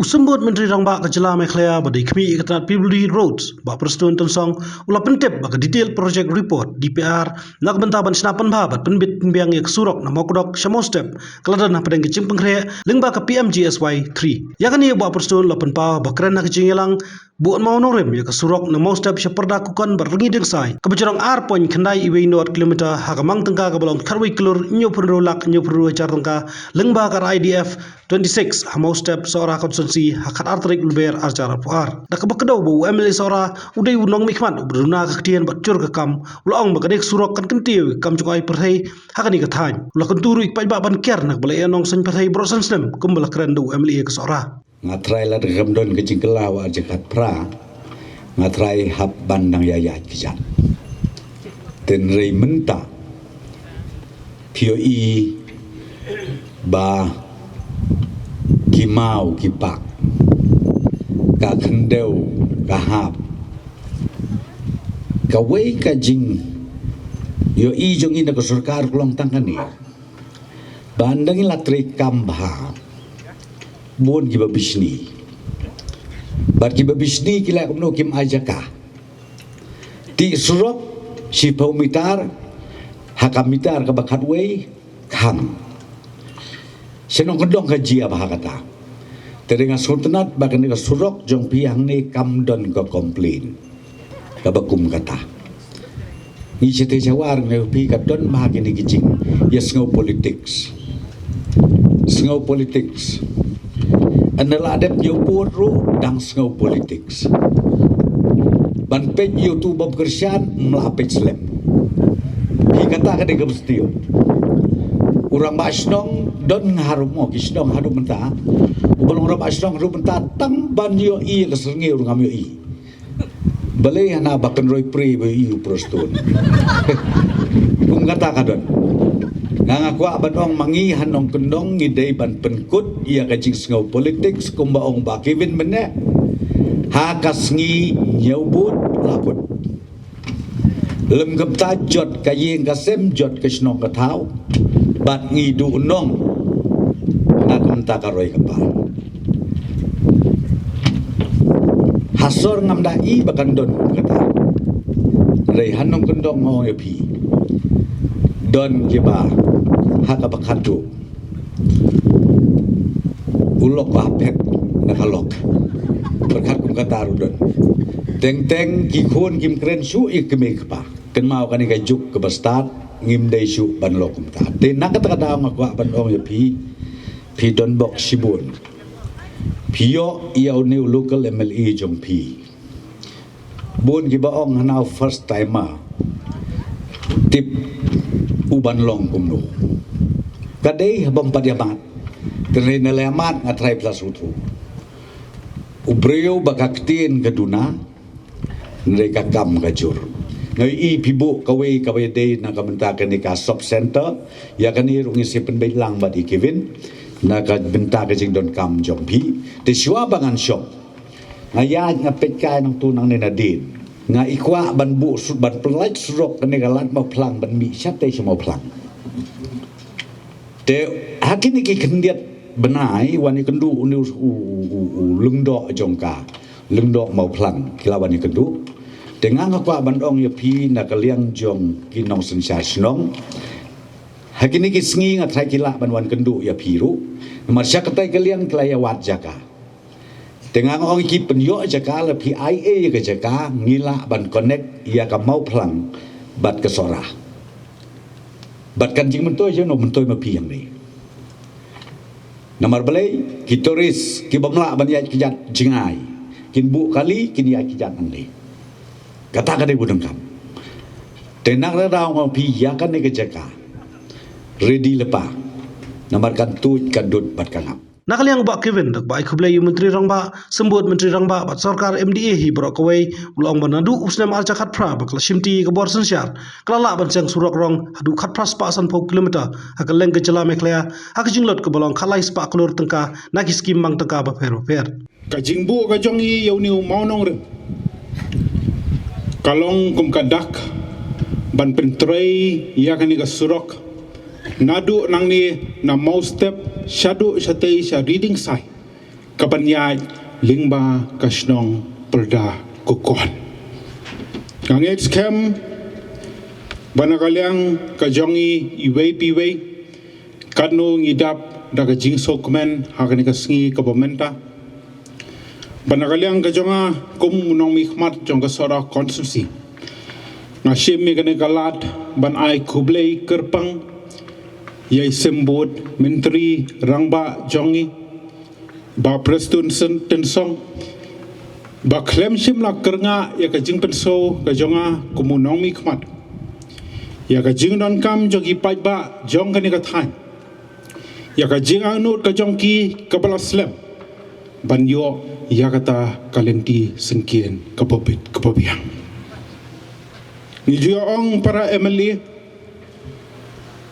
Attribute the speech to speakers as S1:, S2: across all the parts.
S1: Usambut Menteri Rangba Kejala Mekhlaya badai kami ikatan Pibli Roads ba Persatuan Tensong ula pentep ba detail project report DPR nak bentaban senapan babat penbit pembiang yak surok na mokdok samostep keladan na pedang kecing pengkre lengba ke PMGSY 3 yakani ba Persatuan la penpa ba keren na kecing yalang buat mau norem yak surok na mostep seperda kukan berrengi dengsai kebejarang ar poin kendai iwe not kilometer hakamang tengka ke balong karwi kelur nyo penrolak nyo penru car tengka lengba ke IDF 26 hamostep seorang konsensi hakat artrik luber arcara puar. Dak kebekedau bu MLA seorang udai unong mikmat beruna keketian bacur kekam ulang bakadek surok kan kentiu kam cukai perhai hakani ketany. Ulah kenturu ikpai baban ker nak balai enong sen perhai brosen snem kumbala keren du MLA ke seorang.
S2: Ngatrai la regam don kecing kelau arjakat pra ngatrai hab bandang yayat kijat. Dan rei menta POE ba kimau kipak ka kendeu ka hap ka wei ka jing yo i jong ina ko sarkar kulong tangkani bandang latri kambha bon giba bisni bar giba bisni kila kumno kim ajaka ti surok si paumitar hakamitar ka bakat wei kam senong kedong kajia bahakata teringat sultanat bahkan dengan surok jong piang ni kamdon ko komplain kabakum kata ni cete jawar ngeu pi kadon bahagi ni gijing ya sngau politics anala adep yo puru dang sngau politics ban pej youtube bekersian melapet slem pi kata ka de gebstio urang basnong don ngaharum mo kisnong harum menta ubalong urang basnong harum menta tang ban yo i kesengi urang yo i balai hana bakan roy pri bo i proston kum kata kadon ngaku abanong mangi hanong kendong ngidei ban penkut ia kajing sengau politics kumbaong ba Kevin mene hakasngi nyobut laput lem kepta jot kayeng kasem jot kesnong katau bat ngidu nong nak menta karoi kapal hasor ngamdai bakan don kata rei hanong kendong mau yapi don kiba haka bakadu ulok apet nakalok berkat kum kata rudon teng kikun kim keren su ikme kapa ken mau kan juk ke bastat ngim dai su ban lokum ta de nak kata ngakwa ban ong ya pi don bok sibun pio ia new local MLA jong pi bun gi ba ong now first timer tip uban long kumno kadai habang padiamat terina lemat ngatrai plus utu ubreo bakaktin kaduna mereka kam kajur ngai i pibu kawai day na kamentakan ni ka shop center ya kani rungi sipen bailang ba di Kevin na ka benta ka jing don kam jompi te siwa bangan shop ngaya ngapet ka nang tunang ni nadin nga ikwa ban bu ban pelait surok kani galat mau plang ban mi syat te semau plang te hakini ki kendiat benai wani kendu unu lungdo jongka lungdo mau plang kilawani kendu dengan aku bandong ya pi nak kaliang jong kinong sensya senong hakini kisngi ngatrai kila banwan kendu ya piru marsya ketai kaliang kelayawat jaka dengan orang ki penyo jaka le PIA ke jaka ngila ban connect ya ka mau plang bat ke sorah bat kan jing mentoy je no mentoy ma pi yang ni namar balai kitoris ki bamla ban ya kijat jingai kin bu kali kin ya kijat nang kata kadai budang kam tenak radau ngau pi ya kan ni kejaka ready lepa namarkan tuj kadut bat kangap
S1: Nakaliang ba Kevin dak ba ikublay Menteri Rangba sembut Menteri Rangba bat sarkar MDA hi brok kawai ulang banadu usnam arjakat pra bakal simti ke bor sensyar kelala ban siang surok rong hadu khat pras pa san pau kilometer hakal leng Kejala Mekhlaya hak jinglot ke balong khalai spa klur tengka naki skim mang tengka ba fer
S3: kajingbu kajongi yauniu maunong re kalong kum kadak ban pentrei ya kani ka surok nadu nang ni na mau step shadu shatei sha reading sai kapanyat lingba kasnong perda kukon. Ngangit skem banakalyang kajongi iway piway kadno ngidap daga jingso kumen hakani kasingi kabamenta banakalyang kajonga kum unong mikmat jong kasora konstitusi ngashim mi kane kalat ban ai kublei kerpang yai sembut menteri rangba jongi ba prestun tensong ba klem shim la kernga ya ka jing penso ka jonga kumunong mikmat ya ka jing don kam jogi pajba jong kane ka than ya ka jing anut ka jongki ka balaslam ban yo ya kata kalenti sengkien kapopit kapopiang ni ong para MLA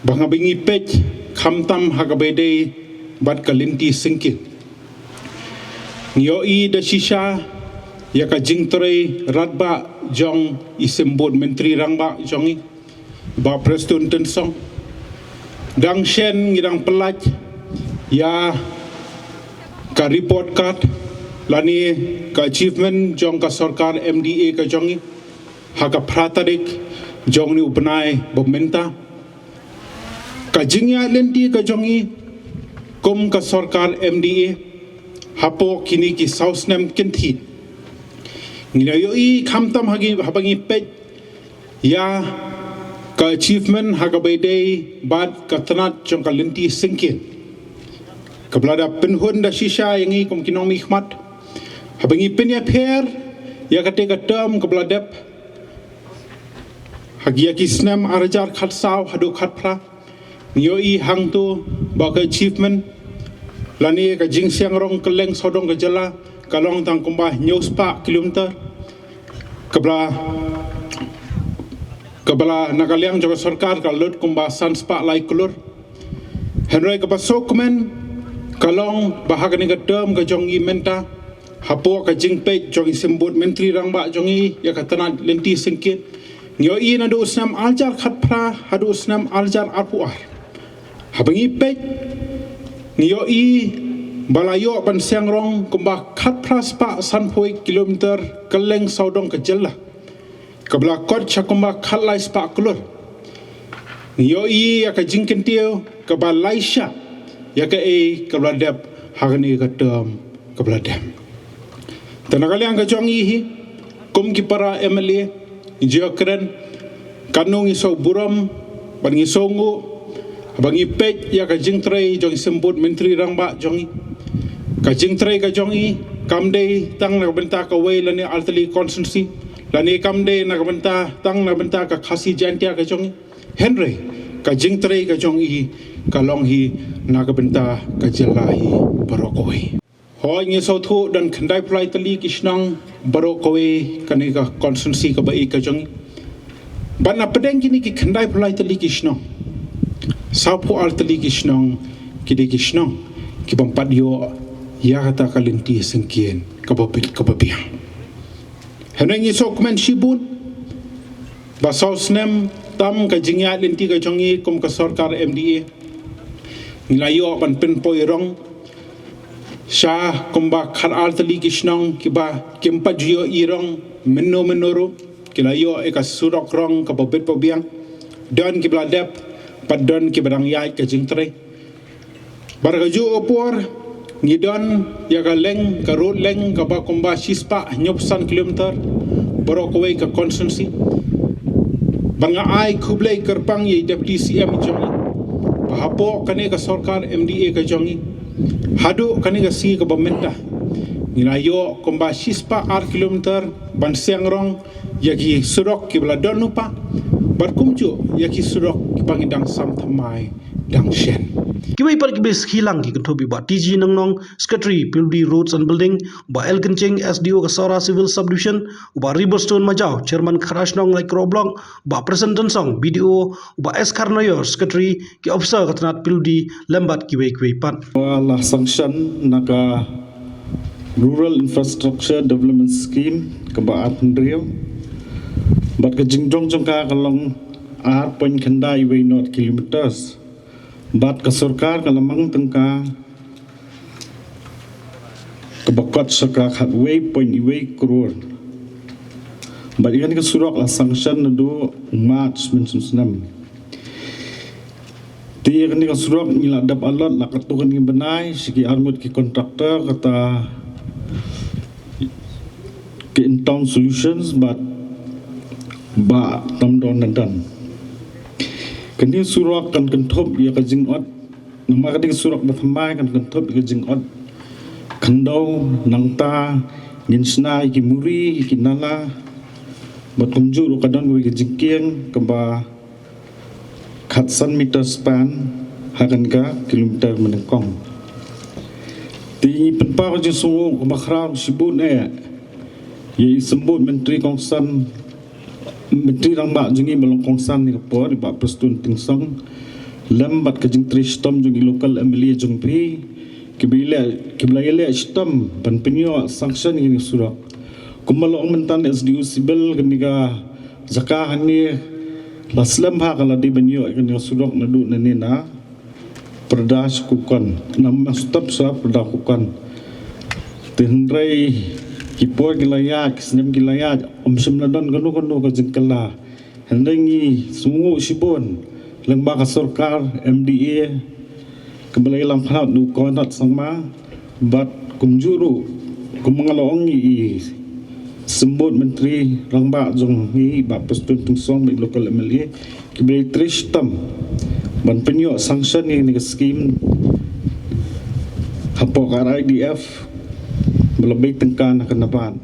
S3: bangabingi pej khamtam hagabede bat kalenti sengkien Ngioi da shisha ya ka jingtore radba jong isembut menteri rangba jongi ba prestun tensong dang shen ngirang pelaj ya ka report card lani ka achievement jong ka sarkar MDA ka jongi haka pratarik jong ni upnai bomenta ka jingya lenti ka jongi kum ka sarkar MDA hapo kini ki sausnem kinthi nginayoi khamtam hagi habangi pej ya ka achievement hagabede bad katnat jong ka lenti singkin kablada penhun da shisha yangi kum kinong mikmat habangi penya pher ya kate ka term kabladep hagi ki snem arjar khat saw hadu khat pra ngioi hangtu ba ka achievement lani ka jing siang rong keleng sodong ka jala kalong tang kumbah news pa kilometer kabala nakaliang jaga sarkar ka lut kumbah sans pa lai kulur henry ka pasok men kalong bahagani ka term ka jongi menta hapo ka jing pe jongi sembut menteri rangba jongi ya ka tanat lenti singkit ngyo i na do usnam aljar khat pra hadu usnam aljar arpuar habangi pe Ngiyo i balayo ban siang rong kumbah khat pras pa sanpoi kilometer keleng saudong ke jela kabla kot chakumba khat lai spa kulur ngiyo i ya ka jingken tio kabla laisha ya ka kabla dep hagani ka term kabla dem tanakali ang ka jong i kum ki para MLA ngiyo keren kanong iso buram ban ngiso ngu abangi pej ya ka jingtrai jong sembut menteri rangba jongi ka jingtrai ka jongi kamde tang na benta ka wei lani altali constituency lani kamde na benta tang na benta ka khasi jantia ka jongi henry ka jingtrai ka jongi ka longhi na ka benta ka jelahi barokoi hoi ngi so thu dan khandai plai tali kisnang barokoi kani ka constituency ka bai ka jongi bana pedeng kini ki khandai plai tali kisnang sapu altali kisnong kide kisnong kibampat yo ya kata kalenti sengkien kabapit kababiang henengi sokmen shibun basausnem tam ka jingya lenti ka jongi kum ka sarkar MDA nilayo ban pen poirong sha kumba khar altali kisnong kiba kimpa jiyo irong menoro kilayo eka surok rong kabapit pabiang dan kibladep padon ki barang yai ka jingtre bargaju opor ngidon ya ka leng ka road leng ka ba kumba shispa nyopsan kilometer borokwe ka constituency banga ai kublai kerpang ye deputy CM jongi pahapo kane ka sarkar MDA ka jongi hadu kane ka si ka bamenta nilayo kumba shispa 8 kilometer ban siangrong yagi surok ki bladon nupa barkumjo yaki surok kipangidang samthamai dang shen
S1: Kiwai par kibis hilang ki kantobi ba TG nangnong Secretary PWD Roads and Building ba Elkencheng SDO Kasara Civil Subdivision ba Riverstone Majau Chairman Kharashnong Like Roblong ba President Song BDO ba S Karnayor Secretary ki Officer Katnat PWD lembat kiwai pan
S4: Allah sanction naka Rural Infrastructure Development Scheme ke ba Atnrio bat ke jingjong jongka kalong ar point khandai way not kilometers bat ka sarkar kalamang tengka kebakot saka khatway point iway kror bat ikan ke surak la sanction do March 1996 ti ikan ke surak nila dap alot la katukan ki benai siki armut ki kontraktor kata ki Intown Solutions but ba tamdon dan kini surak kan kentop ia ka jingot nama ka surak bathamai kan kentop ia ka jingot kandau nangta nginsna ki muri ki nala bat kumjuru kadon wi ki jingkieng keba khatsan meter span hakan ka kilometer menengkong ti penpa ko sungu kemakram sibun ye sembut menteri kongsan menteri rang ba jungi balong kongsan ni kapor ba prestun tingsong lambat ka jing tristom jungi local MLA jungpi kibila stom pan penyo sanction ni surak kumalong mentan SDU sibel keniga zakah ni laslam ha kala di banyo keniga surak nadu nanina perdas kukan nam stop sa perdas kukan tenrai kipor gilaya kisnem gilaya omsem ladon kanu ka jengkala hendengi sungu sibon lengba ka sarkar MDA kembali lam khat nu konat sangma bat kumjuru kumangalong i sembut menteri rangba jong hi ba prestun tungsong di local MLA kibeli tristam ban penyo sanction ni skim hapok IDF melebih tengkan kenapan